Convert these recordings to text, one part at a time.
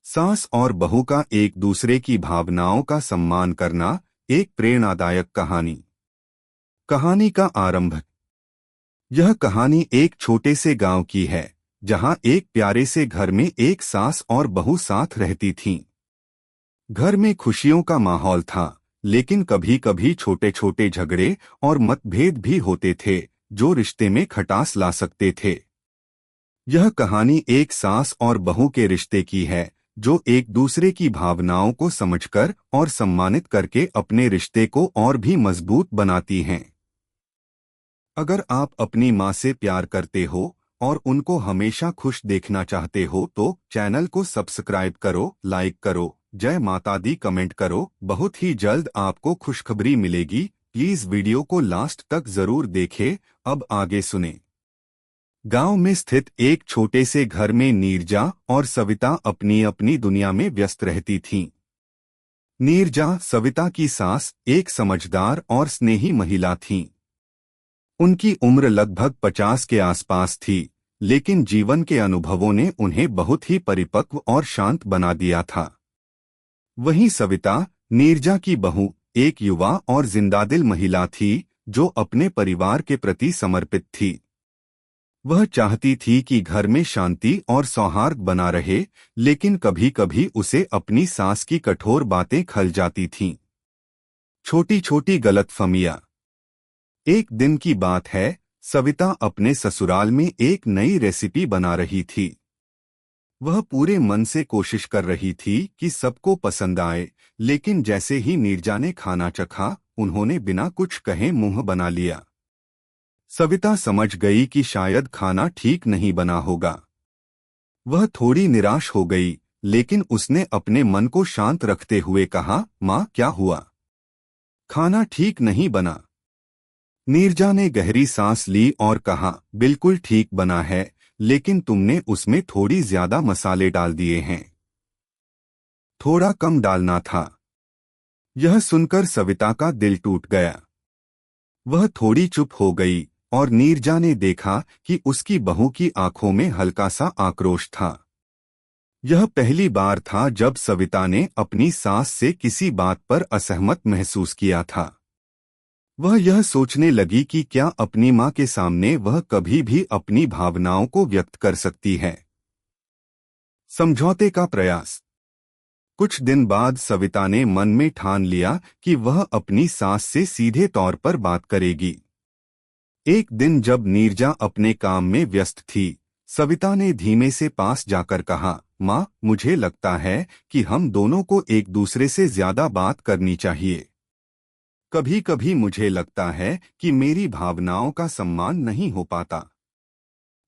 सास और बहू का एक दूसरे की भावनाओं का सम्मान करना। एक प्रेरणादायक कहानी। कहानी का आरंभ। यह कहानी एक छोटे से गांव की है, जहां एक प्यारे से घर में एक सास और बहू साथ रहती थीं। घर में खुशियों का माहौल था, लेकिन कभी कभी छोटे छोटे झगड़े और मतभेद भी होते थे, जो रिश्ते में खटास ला सकते थे। यह कहानी एक सास और बहू के रिश्ते की है, जो एक दूसरे की भावनाओं को समझकर और सम्मानित करके अपने रिश्ते को और भी मजबूत बनाती हैं। अगर आप अपनी माँ से प्यार करते हो और उनको हमेशा खुश देखना चाहते हो तो चैनल को सब्सक्राइब करो, लाइक करो, जय माता दी कमेंट करो। बहुत ही जल्द आपको खुशखबरी मिलेगी। प्लीज वीडियो को लास्ट तक जरूर देखें। अब आगे सुने। गांव में स्थित एक छोटे से घर में नीरजा और सविता अपनी अपनी दुनिया में व्यस्त रहती थीं। नीरजा, सविता की सास, एक समझदार और स्नेही महिला थीं। उनकी उम्र लगभग 50 के आसपास थी, लेकिन जीवन के अनुभवों ने उन्हें बहुत ही परिपक्व और शांत बना दिया था। वहीं सविता, नीरजा की बहू, एक युवा और जिंदादिल महिला थी, जो अपने परिवार के प्रति समर्पित थी। वह चाहती थी कि घर में शांति और सौहार्द बना रहे, लेकिन कभी कभी उसे अपनी सास की कठोर बातें खल जाती थीं। छोटी छोटी गलतफहमियां। एक दिन की बात है, सविता अपने ससुराल में एक नई रेसिपी बना रही थी। वह पूरे मन से कोशिश कर रही थी कि सबको पसंद आए, लेकिन जैसे ही नीरजा ने खाना चखा, उन्होंने बिना कुछ कहे मुंह बना लिया। सविता समझ गई कि शायद खाना ठीक नहीं बना होगा। वह थोड़ी निराश हो गई, लेकिन उसने अपने मन को शांत रखते हुए कहा, माँ, क्या हुआ? खाना ठीक नहीं बना। नीरजा ने गहरी सांस ली और कहा, बिल्कुल ठीक बना है, लेकिन तुमने उसमें थोड़ी ज्यादा मसाले डाल दिए हैं। थोड़ा कम डालना था। यह सुनकर सविता का दिल टूट गया। वह थोड़ी चुप हो गई और नीरजा ने देखा कि उसकी बहू की आंखों में हल्का सा आक्रोश था। यह पहली बार था जब सविता ने अपनी सास से किसी बात पर असहमत महसूस किया था। वह यह सोचने लगी कि क्या अपनी मां के सामने वह कभी भी अपनी भावनाओं को व्यक्त कर सकती है। समझौते का प्रयास। कुछ दिन बाद सविता ने मन में ठान लिया कि वह अपनी सास से सीधे तौर पर बात करेगी। एक दिन जब नीरजा अपने काम में व्यस्त थी, सविता ने धीमे से पास जाकर कहा, माँ, मुझे लगता है कि हम दोनों को एक दूसरे से ज्यादा बात करनी चाहिए। कभी कभी मुझे लगता है कि मेरी भावनाओं का सम्मान नहीं हो पाता।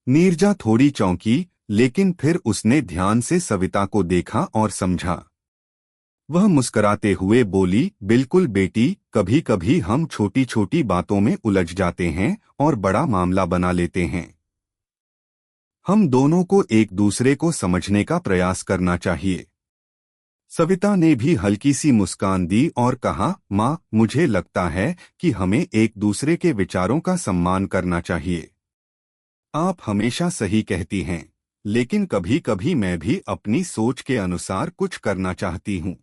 नीरजा थोड़ी चौंकी, लेकिन फिर उसने ध्यान से सविता को देखा और समझा। वह मुस्कुराते हुए बोली, बिल्कुल बेटी, कभी कभी हम छोटी छोटी बातों में उलझ जाते हैं और बड़ा मामला बना लेते हैं। हम दोनों को एक दूसरे को समझने का प्रयास करना चाहिए। सविता ने भी हल्की सी मुस्कान दी और कहा, माँ, मुझे लगता है कि हमें एक दूसरे के विचारों का सम्मान करना चाहिए। आप हमेशा सही कहती हैं, लेकिन कभी कभी मैं भी अपनी सोच के अनुसार कुछ करना चाहती हूँ।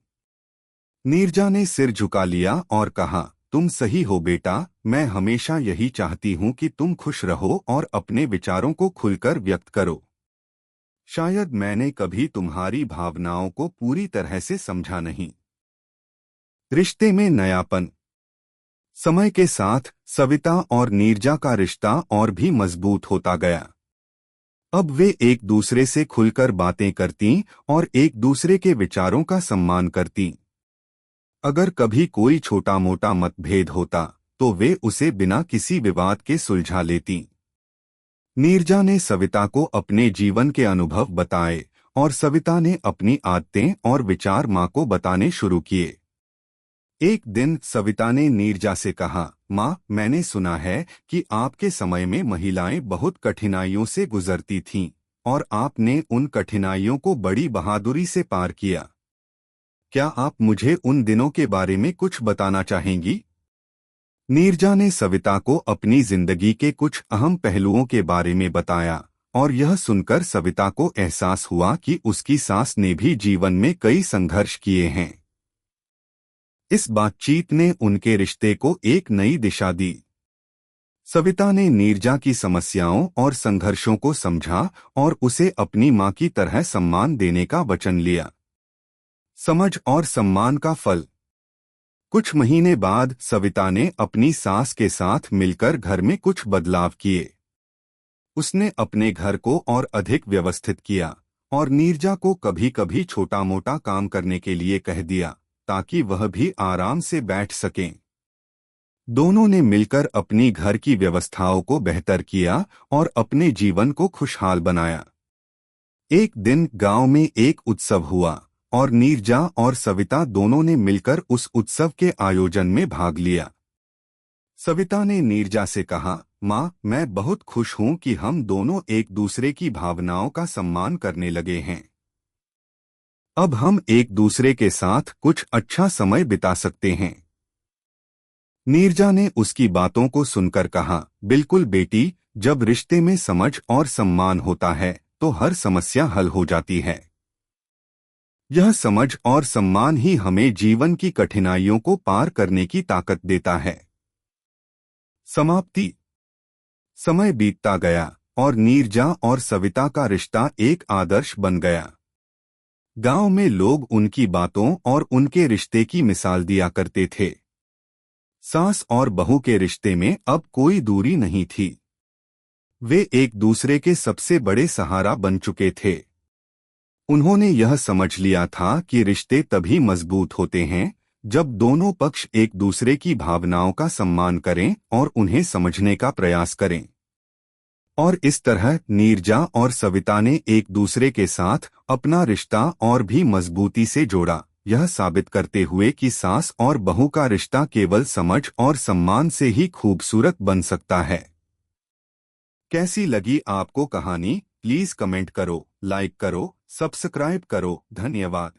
नीरजा ने सिर झुका लिया और कहा, तुम सही हो बेटा, मैं हमेशा यही चाहती हूँ कि तुम खुश रहो और अपने विचारों को खुलकर व्यक्त करो। शायद मैंने कभी तुम्हारी भावनाओं को पूरी तरह से समझा नहीं। रिश्ते में नयापन। समय के साथ सविता और नीरजा का रिश्ता और भी मजबूत होता गया। अब वे एक दूसरे से खुलकर बातें करतीं और एक दूसरे के विचारों का सम्मान करतीं। अगर कभी कोई छोटा मोटा मतभेद होता, तो वे उसे बिना किसी विवाद के सुलझा लेतीं। नीरजा ने सविता को अपने जीवन के अनुभव बताए और सविता ने अपनी आदतें और विचार माँ को बताने शुरू किए। एक दिन सविता ने नीरजा से कहा, माँ, मैंने सुना है कि आपके समय में महिलाएं बहुत कठिनाइयों से गुजरती थीं और आपने उन कठिनाइयों को बड़ी बहादुरी से पार किया। क्या आप मुझे उन दिनों के बारे में कुछ बताना चाहेंगी? नीरजा ने सविता को अपनी जिंदगी के कुछ अहम पहलुओं के बारे में बताया और यह सुनकर सविता को एहसास हुआ कि उसकी सास ने भी जीवन में कई संघर्ष किए हैं। इस बातचीत ने उनके रिश्ते को एक नई दिशा दी। सविता ने नीरजा की समस्याओं और संघर्षों को समझा और उसे अपनी मां की तरह सम्मान देने का वचन लिया। समझ और सम्मान का फल। कुछ महीने बाद सविता ने अपनी सास के साथ मिलकर घर में कुछ बदलाव किए। उसने अपने घर को और अधिक व्यवस्थित किया और नीरजा को कभी कभी छोटा मोटा काम करने के लिए कह दिया ताकि वह भी आराम से बैठ सकें। दोनों ने मिलकर अपनी घर की व्यवस्थाओं को बेहतर किया और अपने जीवन को खुशहाल बनाया। एक दिन गांव में एक उत्सव हुआ और नीरजा और सविता दोनों ने मिलकर उस उत्सव के आयोजन में भाग लिया। सविता ने नीरजा से कहा, माँ, मैं बहुत खुश हूँ कि हम दोनों एक दूसरे की भावनाओं का सम्मान करने लगे हैं। अब हम एक दूसरे के साथ कुछ अच्छा समय बिता सकते हैं। नीरजा ने उसकी बातों को सुनकर कहा, बिल्कुल बेटी, जब रिश्ते में समझ और सम्मान होता है तो हर समस्या हल हो जाती है। यह समझ और सम्मान ही हमें जीवन की कठिनाइयों को पार करने की ताकत देता है। समाप्ति। समय बीतता गया और नीरजा और सविता का रिश्ता एक आदर्श बन गया। गांव में लोग उनकी बातों और उनके रिश्ते की मिसाल दिया करते थे। सास और बहू के रिश्ते में अब कोई दूरी नहीं थी। वे एक दूसरे के सबसे बड़े सहारा बन चुके थे। उन्होंने यह समझ लिया था कि रिश्ते तभी मजबूत होते हैं जब दोनों पक्ष एक दूसरे की भावनाओं का सम्मान करें और उन्हें समझने का प्रयास करें। और इस तरह नीरजा और सविता ने एक दूसरे के साथ अपना रिश्ता और भी मजबूती से जोड़ा, यह साबित करते हुए कि सास और बहू का रिश्ता केवल समझ और सम्मान से ही खूबसूरत बन सकता है। कैसी लगी आपको कहानी? प्लीज कमेंट करो, लाइक करो, सब्सक्राइब करो। धन्यवाद।